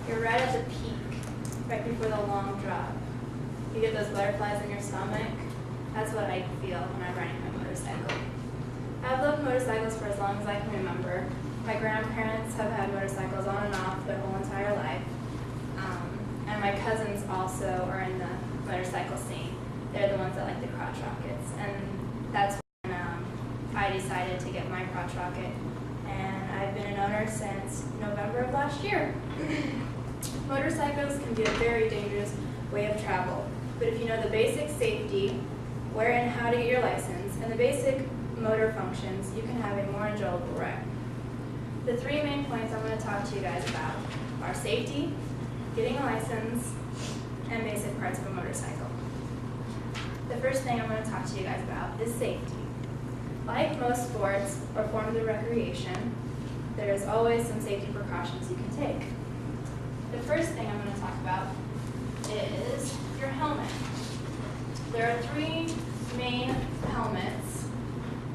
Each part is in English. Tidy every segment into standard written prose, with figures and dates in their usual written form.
You're right at the peak, right before the long drop. You get those butterflies in your stomach. That's what I feel when I'm riding my motorcycle. I've loved motorcycles for as long as I can remember. My grandparents have had motorcycles on and off their whole entire life. And my cousins also are in the motorcycle scene. They're the ones that like the crotch rockets. And that's when I decided to get my crotch rocket. And I've been an owner since November of last year. Motorcycles can be a very dangerous way of travel. But if you know the basic safety, where and how to get your license, and the basic motor functions, you can have a more enjoyable ride. The three main points I'm going to talk to you guys about are safety, getting a license, and basic parts of a motorcycle. The first thing I'm going to talk to you guys about is safety. Like most sports or forms of recreation, there is always some safety precautions you can take. The first thing I'm going to talk about is your helmet. There are three main helmets.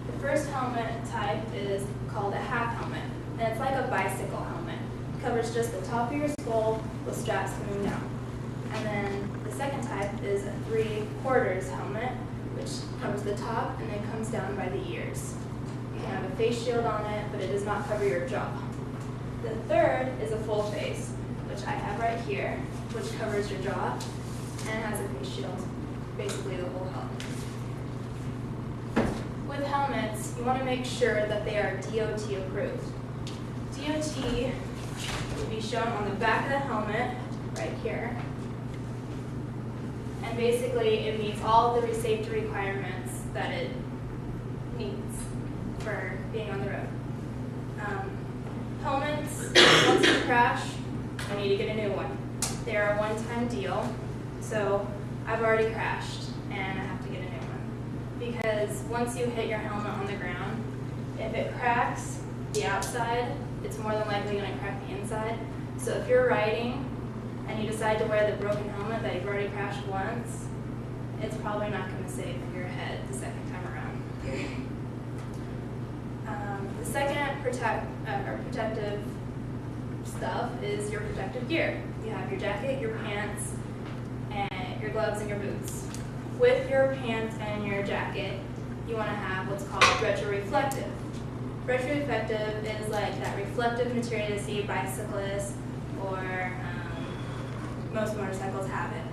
The first helmet type is called a half helmet, and it's like a bicycle helmet. It covers just the top of your skull with straps coming down. And then the second type is a 3/4 helmet, which covers the top and then comes down by the ears. You can have a face shield on it, but it does not cover your jaw. The third is a full face, which I have right here, which covers your jaw and has a face shield, basically the whole helmet. With helmets, you want to make sure that they are DOT approved. DOT will be shown on the back of the helmet, right here. And basically, it meets all the safety requirements that it needs for being on the road. Helmets, once you crash, you need to get a new one. They're a one-time deal, so I've already crashed and I have to get a new one. Because once you hit your helmet on the ground, if it cracks the outside, it's more than likely going to crack the inside. So if you're riding and you decide to wear the broken helmet that you've already crashed once, it's probably not going to save your head the second time around. The second protective stuff is your protective gear. You have your jacket, your pants, and your gloves and your boots. With your pants and your jacket, you want to have what's called retroreflective. Retroreflective is like that reflective material you see bicyclists or most motorcycles have it.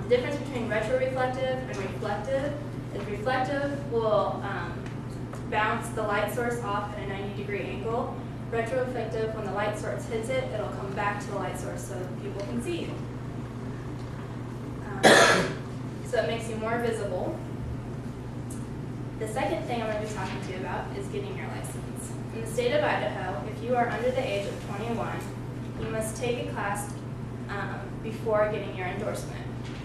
The difference between retroreflective and reflective is reflective will bounce the light source off at a 90-degree angle. Retroreflective, when the light source hits it, it'll come back to the light source so people can see you. So it makes you more visible. The second thing I'm going to be talking to you about is getting your license. In the state of Idaho, if you are under the age of 21, you must take a class before getting your endorsement.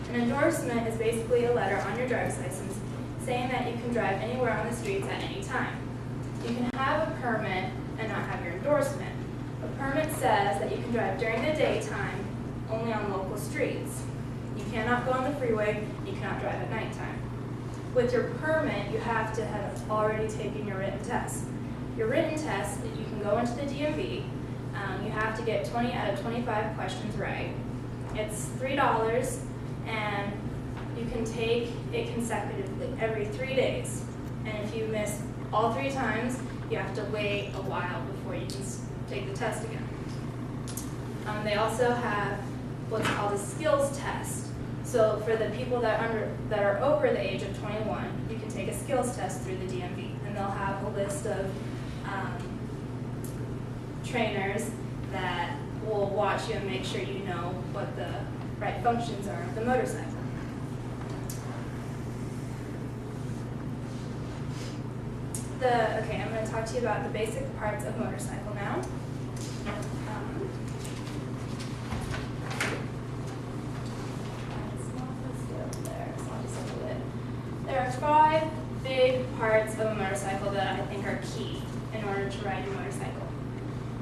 An endorsement is basically a letter on your driver's license saying that you can drive anywhere on the streets at any time. You can have a permit and not have your endorsement. A permit says that you can drive during the daytime only on local streets. You cannot go on the freeway, you cannot drive at nighttime. With your permit, you have to have already taken your written test. Your written test, you can go into the DMV, you have to get 20 out of 25 questions right. It's $3 and you can take it consecutively every 3 days. And if you miss all 3 times, you have to wait a while before you can take the test again. They also have what's called a skills test. So for the people that are over the age of 21, you can take a skills test through the DMV, and they'll have a list of trainers that will watch you and make sure you know what the right functions are of the motorcycle. Okay, I'm going to talk to you about the basic parts of motorcycle now. There are 5 big parts of a motorcycle that I think are key in order to ride your motorcycle.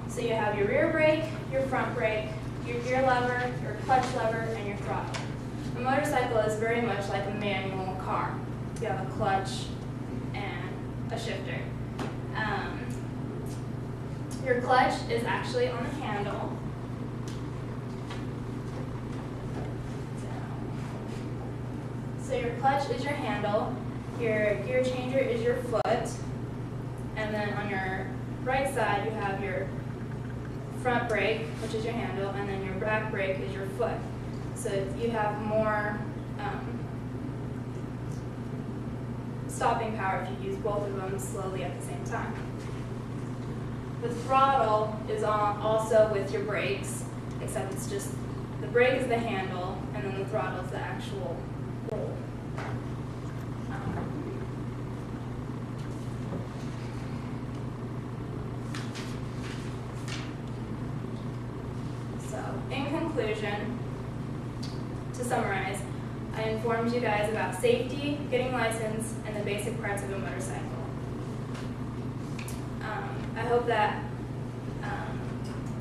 So you have your rear brake, your front brake, your gear lever, your clutch lever, and your throttle. A motorcycle is very much like a manual car. You have a clutch and a shifter. Your clutch is actually on the handle, So your clutch is your handle, your gear changer is your foot, and then on your right side you have your front brake, which is your handle, and then your back brake is your foot. So you have more stopping power if you use both of them slowly at the same time. The throttle is also with your brakes, except it's just the brake is the handle, and then the throttle is the actual roll. So, in conclusion, to summarize, I informed you guys about safety, getting licensed, and the basic parts of a motorcycle. I hope that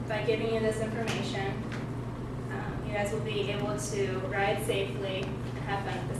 by giving you this information, you guys will be able to ride safely and have fun at the